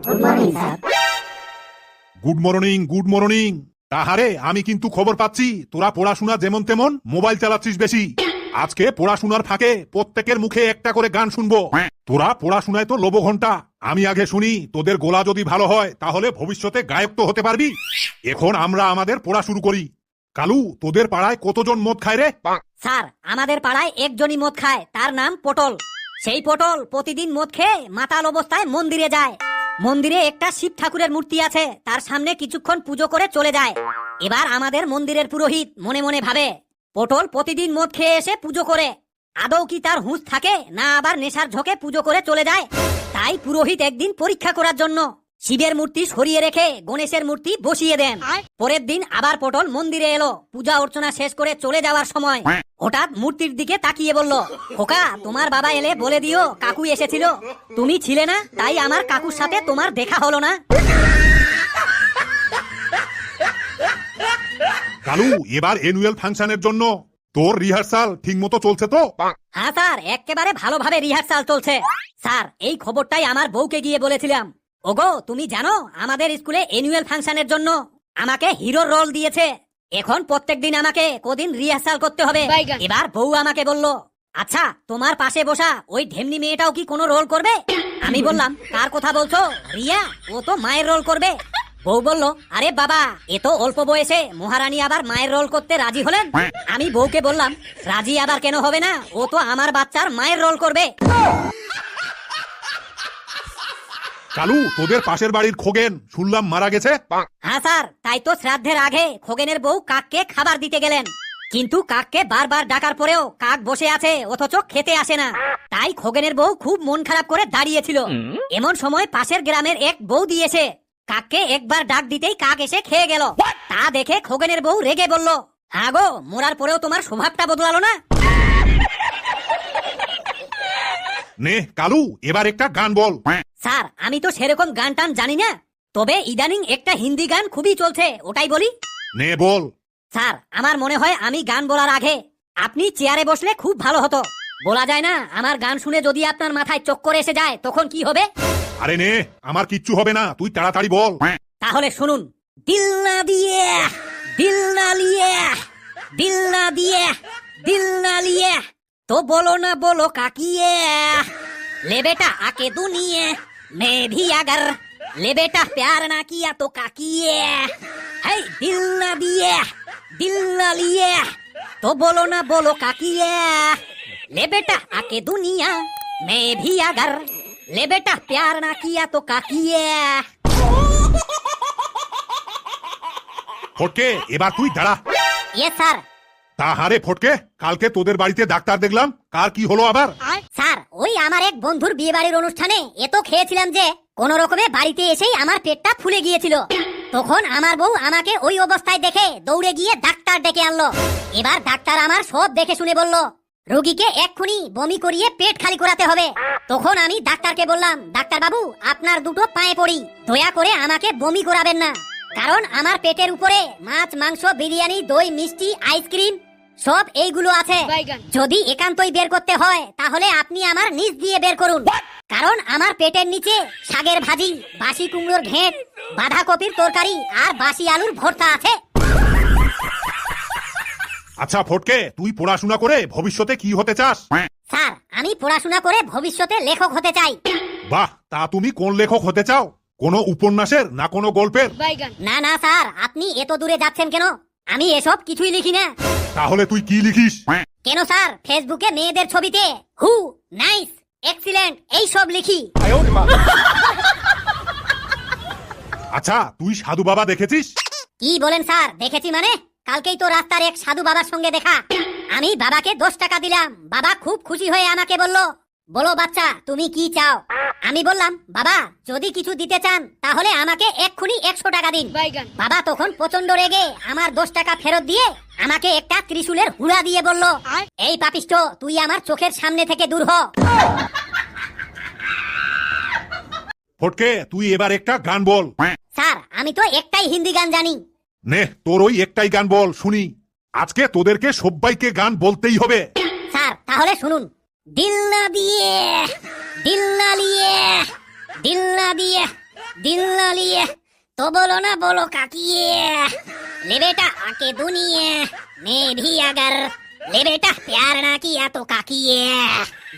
Good morning sir. Good morning, good morning. তাহারে আমি কিন্তু খবর পাচ্ছি তোরা পড়াশোনা যেমন তেমন মোবাইল চালাচ্ছিস বেশি। আজকে পড়াশোনার ফাঁকে প্রত্যেকের মুখে একটা করে গান শুনবো। তোরা পড়াশোনায় তো লোভ ঘন্টা, আমি আগে শুনি তোদের গোলা যদি ভালো হয় তাহলে ভবিষ্যতে গায়ক তো হতে পারবি। এখন আমরা আমাদের পড়া শুরু করি। কালু, তোদের পাড়ায় কতজন মদ খায় রে? স্যার, আমাদের পাড়ায় একজনই মদ খায়, তার নাম পটল। সেই পটল প্রতিদিন মদ খেয়ে মাতাল অবস্থায় মন্দিরে যায়। মন্দিরে একটা শিব ঠাকুরের মূর্তি আছে, তার সামনে কিছুক্ষণ পুজো করে চলে যায়। এবার আমাদের মন্দিরের পুরোহিত মনে মনে ভাবে, পটল প্রতিদিন মদ খেয়ে এসে পুজো করে, আদৌ কি তার হুঁশ থাকে না আবার নেশার ঝোঁকে পুজো করে চলে যায়। তাই পুরোহিত একদিন পরীক্ষা করার জন্য শিবের মূর্তি সরিয়ে রেখে গণেশের মূর্তি বসিয়ে দেন। পরের দিন আবার পটল মন্দিরে এলো। পূজা অর্চনা শেষ করে চলে যাওয়ার সময় হঠাৎ মূর্তির দিকে তাকিয়ে বলল, খোকা, তোমার বাবা এলে বলে দিও কাকু এসেছিল। তুমি ছিলে না, তাই আমার কাকুর সাথে তোমার দেখা হলো না। কালু, এবার অ্যানুয়াল ফাংশনের জন্য তোর রিহার্সাল ঠিক মতো চলছে তো? হ্যাঁ স্যার, একেবারে ভালোভাবে রিহার্সাল চলছে। স্যার, এই খবরটাই আমার বউকে গিয়ে বলেছিলাম। ওগো, তুমি জানো আমাদের স্কুলে অ্যানুয়াল ফাংশনের জন্য আমাকে হিরোর রোল দিয়েছে। এখন প্রত্যেকদিন আমাকে কদিন রিহার্সাল করতে হবে। এবার বউ আমাকে বলল, আচ্ছা, তোমার পাশে বসা ওই ঢেমনি মেয়েটাও কি কোনো রোল করবে? আমি বললাম, কার কথা বলছো? রিয়া, ও তো মায়ের রোল করবে। বউ বলল, আরে বাবা, এ তো অল্প বয়সে মহারানী আবার মায়ের রোল করতে রাজি হলেন। আমি বউকে বললাম, রাজি আবার কেন হবে না, ও তো আমার বাচ্চার মায়ের রোল করবে। কালু, তোদের পাশের বাড়ির খোগেন শুনলাম মারা গেছে। হ্যাঁ স্যার, তাই তো শ্রাদ্ধের আগে খোগেনের বউ কাককে খাবার দিতে গেলেন, কিন্তু কাককে বারবার ডাকার পরেও কাক বসে আছে, অথচ খেতে আসে না। তাই খোগেনের বউ খুব মন খারাপ করে দাঁড়িয়েছিল। এমন সময় পাশের গ্রামের এক বউ দিয়েছে, কাককে একবার ডাক দিতেই কাক এসে খেয়ে গেল। তা দেখে খোগেনের বউ রেগে বলল, হ্যাঁ গো, মরার পরেও তোমার স্বভাবটা বদলালো না। নে কালু, এবার একটা গান বল। স্যার, আমি তো সেরকম গান টান জানি না, তবে ইদানিং একটা হিন্দি গান খুবই চলছে, ওটাই বলি। নে বল। স্যার, আমার মনে হয় আমি গান বলার আগে আপনি চেয়ারে বসলে খুব ভালো হতো। বলা যায় না, আমার গান শুনে যদি আপনার মাথায় চক্কর এসে যায় তখন কি হবে? আরে নে, আমার কিচ্ছু হবে না, তুই তাড়াতাড়ি বল। তাহলে শুনুন, দিল না দিয়ে দিল না লিয়ে, দিল না দিয়ে দিল না লিয়ে, তো বলো না বলো কাকিয়ে, ले बेटा आके दुनिया मैं भी अगर ले बेटा प्यार ना किया तो काकिए, है दिल ना दिए दिल ना लिए, तो बोलो ना बोलो काकिए, ले बेटा आके दुनिया मैं भी अगर ले बेटा प्यार ना किया तो काकिए। ফটকে, এবার তুই দাঁড়া। ये सर। তাহারে ফটকে, কালকে তোদের বাড়িতে ডাক্তার দেখলাম, কার কি হলো আবার? স্যার, ওই আমার এক বন্ধুর বিয়ে বাড়ির অনুষ্ঠানে এত খেয়েছিলাম যে কোন রকমে বাড়িতে এসেই আমার পেটটা ফুলে গিয়েছিল। তখন আমার বউ আমাকে ওই অবস্থায় দেখে দৌড়ে গিয়ে ডাক্তার ডেকে আনলো। এবার ডাক্তার আমার সব দেখে শুনে বলল, রোগীকে এক্ষুনি বমি করিয়ে পেট খালি করাতে হবে। তখন আমি ডাক্তারকে বললাম, ডাক্তার বাবু, আপনার দুটো পায়ে পড়ি, দয়া করে আমাকে বমি করাবেন না, কারণ আমার পেটের উপরে মাছ, মাংস, বিরিয়ানি, দই, মিষ্টি, আইসক্রিম সব এইগুলো আছে। যদি একান্তই বের করতে হয় তাহলে আপনি আমার নিচ দিয়ে বের করুন, কারণ আমার পেটের নিচে শাকের ভাজি, বাসি কুমড়োর ঘেঁট, বাঁধাকপির তরকারি আর বাসি আলুর ভর্তা আছে। আচ্ছা ফটকে, তুই পড়াশোনা করে ভবিষ্যতে কি হতে চাস? স্যার, আমি পড়াশোনা করে ভবিষ্যতে লেখক হতে চাই। বাহ, তা তুমি কোন লেখক হতে চাও? কোনো উপন্যাসের না কোনো গল্পের? না না স্যার, আপনি এত দূরে যাচ্ছেন কেন? আমি এসব কিছুই লিখি না। তাহলে তুই কি লিখিস? কেন স্যার, ফেসবুকে মেয়েদের ছবিতে হু, নাইস, এক্সিলেন্ট এই সব লিখি। আচ্ছা, তুই সাধু বাবা দেখেছিস? কি বলেন স্যার, দেখেছি মানে? কালকেই তো রাস্তার এক সাধু বাবার সঙ্গে দেখা। আমি বাবাকে 10 টাকা দিলাম। বাবা খুব খুশি হয়ে আমাকে বলল, বলো বাচ্চা, তুমি কি চাও? আমি বললাম, বাবা, যদি কিছু দিতে চান তাহলে আমাকে এক্ষুনি 100 টাকা দিন। বাবা তখন প্রচন্ড রেগে আমার 10 টাকা ফেরত দিয়ে আমাকে একটা ত্রিশূলের হুড়া দিয়ে বলল, এই পাপিষ্ঠ, তুই আমার চোখের সামনে থেকে দূর হ। ফটকে, তুই এবার একটা গান বল। স্যার, আমি তো একটাই হিন্দি গান জানি। নে, তোর ওই একটাই গান বল শুনি। আজকে তোদেরকে সবাইকে গান বলতেই হবে। স্যার, তাহলে শুনুন, দিল না দিয়ে দিল না লিয়ে, দিল না দিয়ে दिल ना लिए तो बोलो ना बोलो काकिए ले बेटा आके दुनिया मैं भी अगर ले बेटा प्यार ना किया तो काकिए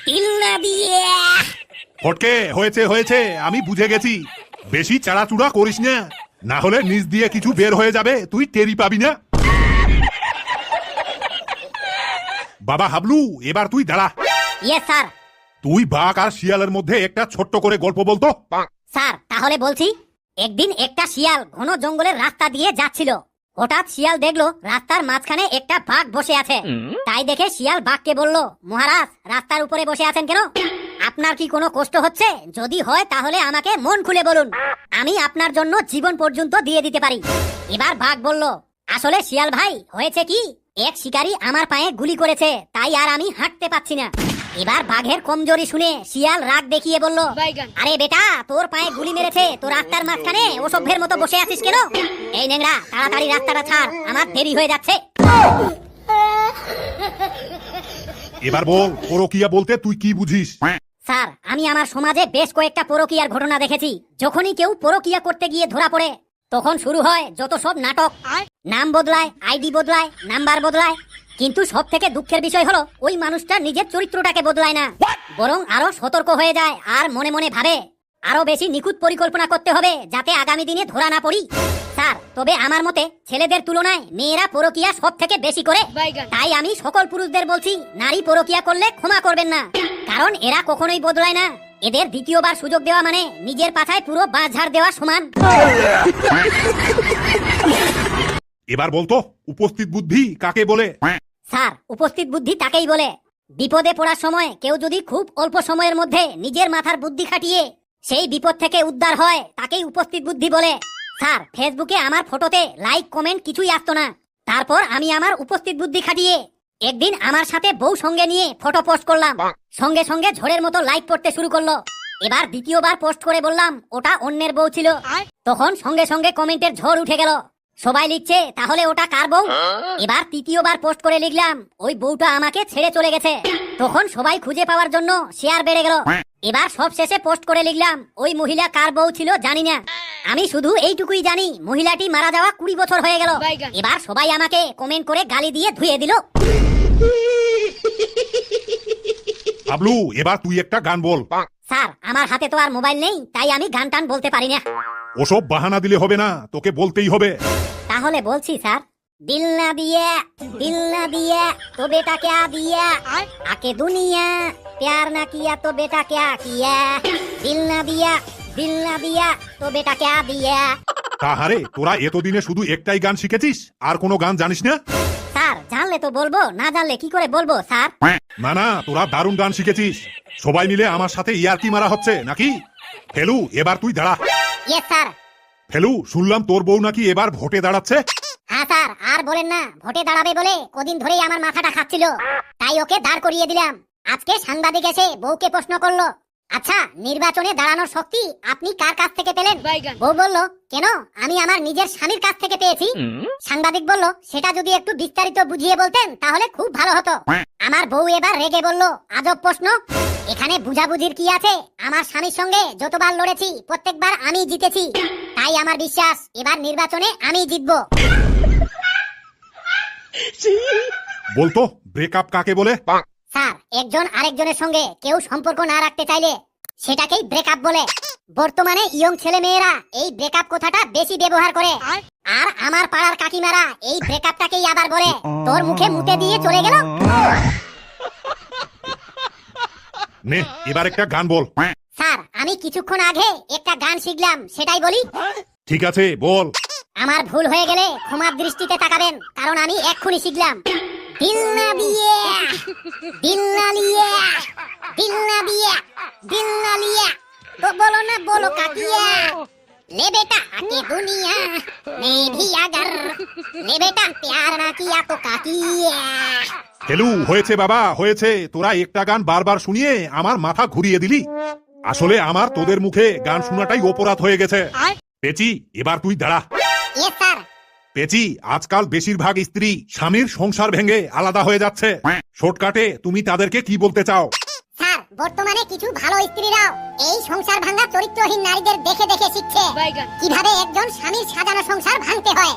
दिल ना दिए ফটকে হয়েছে হয়েছে, আমি বুঝে গেছি। বেশি চাড়াচুড়া করিস না, না হলে নিচ দিয়ে কিছু বের হয়ে যাবে, তুই টেরি পাবি না। বাবা হাবলু, এবার তুই দাঁড়া। Yes sir. তুই বাঘ আর শিয়ালের মধ্যে একটা ছোট্ট করে গল্প বলতো। স্যার তাহলে বলছি, একদিন একটা শিয়াল ঘন জঙ্গলের রাস্তা দিয়ে যাচ্ছিল। হঠাৎ শিয়াল দেখলো রাস্তার মাঝখানে একটা বাঘ বসে আছে। তাই দেখে শিয়াল বাঘকে বলল, মহারাজ রাস্তার উপরে বসে আছেন কেন? আপনার কি কোনো কষ্ট হচ্ছে? যদি হয় তাহলে আমাকে মন খুলে বলুন, আমি আপনার জন্য জীবন পর্যন্ত দিয়ে দিতে পারি। এবার বাঘ বলল, আসলে শিয়াল ভাই হয়েছে কি, এক শিকারী আমার পায়ে গুলি করেছে, তাই আর আমি হাঁটতে পাচ্ছি না। এবার বাঘের কমজোরি শুনে শিয়াল রাগ দেখিয়ে বলল, আরে বেটা, তোর পায়ে গুলি মেরেছে, তোর রাস্তার মাঝখানে অসভ্যের মতো বসে আছিস কেন? এই নেংড়া, তাড়াতাড়ি রাস্তাটা ছাড়, আমার দেরি হয়ে যাচ্ছে। এবার বল, পরকীয়া বলতে তুই কি বুঝিস? স্যার আমি আমার সমাজে বেশ কয়েকটা পরকীয়ার ঘটনা দেখেছি। যখনই কেউ পরকীয়া করতে গিয়ে ধরা পড়ে, তখন শুরু হয় যত সব নাটক। নাম বদলায়, আইডি বদলায়, নাম্বার বদলায়, কিন্তু সব থেকে দুঃখের বিষয় হলো ওই মানুষটা নিজের চরিত্রটাকে বদলায় না, বরং আরো সতর্ক হয়ে যায় আর মনে মনে ভাবে আরো বেশি নিখুঁত পরিকল্পনা করতে হবে যাতে আগামী দিনে ধরা না পড়ি। স্যার তবে আমার মতে ছেলেদের তুলনায় মেয়েরা পরকীয়া সব থেকে বেশি করে। তাই আমি সকল পুরুষদের বলছি, নারী পরকীয়া করলে ক্ষমা করবেন না, কারণ এরা কখনোই বদলায় না। এদের দ্বিতীয়বার সুযোগ দেওয়া মানে নিজের পাছায় পুরো বাঁশ ঝাড় দেওয়া সমান। এবার বলতো, উপস্থিত বুদ্ধি কাকে বলে? স্যার উপস্থিত বুদ্ধি তাকেই বলে, বিপদে পড়ার সময় কেউ যদি খুব অল্প সময়ের মধ্যে নিজের মাথার বুদ্ধি খাটিয়ে সেই বিপদ থেকে উদ্ধার হয়, তাকেই উপস্থিত বুদ্ধি বলে। স্যার ফেসবুকে আমার ফটোতে লাইক কমেন্ট কিছুই আসতো না, তারপর আমি আমার উপস্থিত বুদ্ধি খাটিয়ে একদিন আমার সাথে বউ সঙ্গে নিয়ে ফটো পোস্ট করলাম, সঙ্গে সঙ্গে ঝড়ের মতো লাইক পড়তে শুরু করলো। এবার দ্বিতীয়বার পোস্ট করে বললাম ওটা অন্যের বউ ছিল, তখন সঙ্গে সঙ্গে কমেন্টের ঝড় উঠে গেল, সবাই লিখছে তাহলে ওটা কার বউ? এবার তৃতীয়বার পোস্ট করে লিখলাম ওই বউটা আমাকে ছেড়ে চলে গেছে, তখন সবাই খুঁজে পাওয়ার জন্য শেয়ার বেড়ে গেল। এবার সব শেষে পোস্ট করে লিখলাম ওই মহিলা কার বউ ছিল জানি না, আমি শুধু এইটুকুই জানি মহিলাটি মারা যাওয়া 20 বছর হয়ে গেল। এবার সবাই আমাকে কমেন্ট করে গালি দিয়ে ধুয়ে দিল। হাবলু এবার তুই একটা গান বল। স্যার আমার হাতে তো আর মোবাইল নেই, তাই আমি গান টান বলতে পারি না। ওসব বাহানা দিলে হবে না, তোকে বলতেই হবে। তাহলে বলছি স্যার, दिल ना दिया तो बेटा क्या दिया, आके दुनिया प्यार ना किया तो बेटा क्या किया, दिल ना दिया तो बेटा क्या दिया। তাহারে তোরা এতদিনে শুধু একটাই গান শিখেছিস, আর কোনো গান জানিস না? স্যার জানলে তো বলবো, না জানলে কি করে বলবো স্যার? না না, তোরা দারুণ গান শিখেছিস। সবাই মিলে আমার সাথে ইয়ার্কি মারা হচ্ছে নাকি? ফেলু এবার তুই দাঁড়া। Yes sir. ফেলু শুনলাম তোর বউ নাকি এবার ভোটে দাঁড়াচ্ছে। হ্যাঁ স্যার, আর বলেন না, ভোটে দাঁড়াবে বলে কদিন ধরেই আমার মাথাটা খাচ্ছিল, তাই ওকে দাঁড় করিয়ে দিলাম। আজকে সাংবাদিক এসে বউকে প্রশ্ন করলো, আচ্ছা নির্বাচনে দাঁড়ানোর শক্তি আপনি কার কাছ থেকে পেলেন? বউ বলল, কেন, আমি আমার নিজের স্বামীর কাছ থেকে পেয়েছি। সাংবাদিক বলল, সেটা যদি একটু বিস্তারিত বুঝিয়ে বলতেন তাহলে খুব ভালো হতো। আমার বউ এবার রেগে বলল, আজব প্রশ্ন, এখানে বুঝাবুঝির কি আছে? আমার স্বামীর সঙ্গে যতবার লড়েছি প্রত্যেকবার আমি জিতেছি, তাই আমার বিশ্বাস এবার নির্বাচনে আমি জিতবো। বলতো ব্রেকআপ কাকে বলে? স্যার একজন আরেকজনের সঙ্গে কেউ সম্পর্ক না রাখতে চাইলে সেটাকেই ব্রেকআপ বলে। বর্তমানে ইয়ং ছেলে মেয়েরা এই ব্রেকআপ কথাটা বেশি ব্যবহার করে, আর আমার পাড়ার কাকিমারা এই ব্রেকআপটাকেই আবার বলে তোর মুখে মুতে দিয়ে চলে গেল। নে এবার একটা গান বল। স্যার আমি কিছুক্ষণ আগে একটা গান শিখলাম, সেটাই বলি। ঠিক আছে বল। আমার ভুল হয়ে গেলে ক্ষমার দৃষ্টিতে তাকাবেন, কারণ আমি এক্ষুনি শিখলাম। दिल ना दिया तो बोलो ना बोलो काकिया, ले बेटा आके दुनिया मैं भी अगर ले बेटा प्यार ना किया तो काकिया। ফেলু হয়েছে বাবা হয়েছে, তোরা একটা গান বারবার শুনিয়ে আমার মাথা ঘুরিয়ে দিলি। আসলে আমার তোদের মুখে গান শোনাটাই অপরাধ হয়ে গেছে। পেচি এবার তুই দাঁড়া। Yes sir. পেচি আজকাল বেশিরভাগ স্ত্রী স্বামীর সংসার ভেঙে আলাদা হয়ে যাচ্ছে, শর্টকাটে তুমি তাদেরকে কি বলতে চাও? স্যার বর্তমানে কিছু ভালো স্ত্রীরাও এই সংসার ভাঙা চরিত্রহীন নারীদের দেখে দেখে শিখছে কিভাবে একজন স্বামীর সাজানো সংসার ভাঙতে হয়।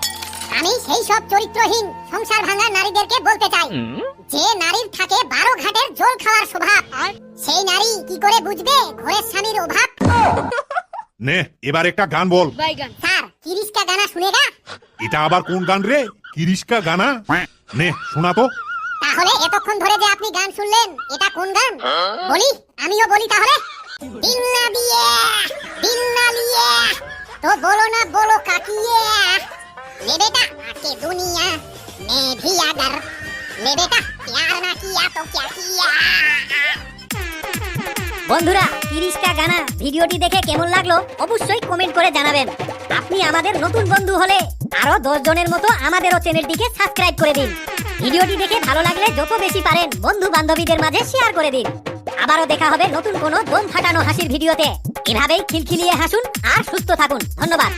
আমি সেই সব চরিত্রহীন সংসার ভাঙা নারীদেরকে বলতে চাই, যে নারীর থাকে 12 ঘাটের জল খাওয়ার স্বভাব, সেই নারী কি করে বুঝবে ঘরের স্বামীর অভাব? নে এবার একটা গান বল। স্যার, কিরিশকা গানা শুনেগা? এটা আবার কোন গান রে? কিরিশকা গানা? নে শোনা তো। তাহলে এতক্ষণ ধরে যে আপনি গান শুনলেন, এটা কোন গান বলি? আমিও বলি তাহলে। দিল না দিয়ে দিল না লিয়ে তো বলো না বলো কাকিয়ে, ले बेटा आके दुनिया में भी अगर ले बेटा प्यार ना किया तो क्या किया। বন্ধুরা, 30টা গানা ভিডিওটি দেখে কেমন লাগলো অবশ্যই কমেন্ট করে জানাবেন। আপনি আমাদের নতুন বন্ধু হলে আরো 10 জনের মতো আমাদেরও চ্যানেলটিকে সাবস্ক্রাইব করে দিন। ভিডিওটি দেখে ভালো লাগলে যত বেশি পারেন বন্ধু বান্ধবীদের মাঝে শেয়ার করে দিন। আবারও দেখা হবে নতুন কোনো দম ফাটানো হাসির ভিডিওতে। এভাবেই খিলখিলিয়ে হাসুন আর সুস্থ থাকুন। ধন্যবাদ।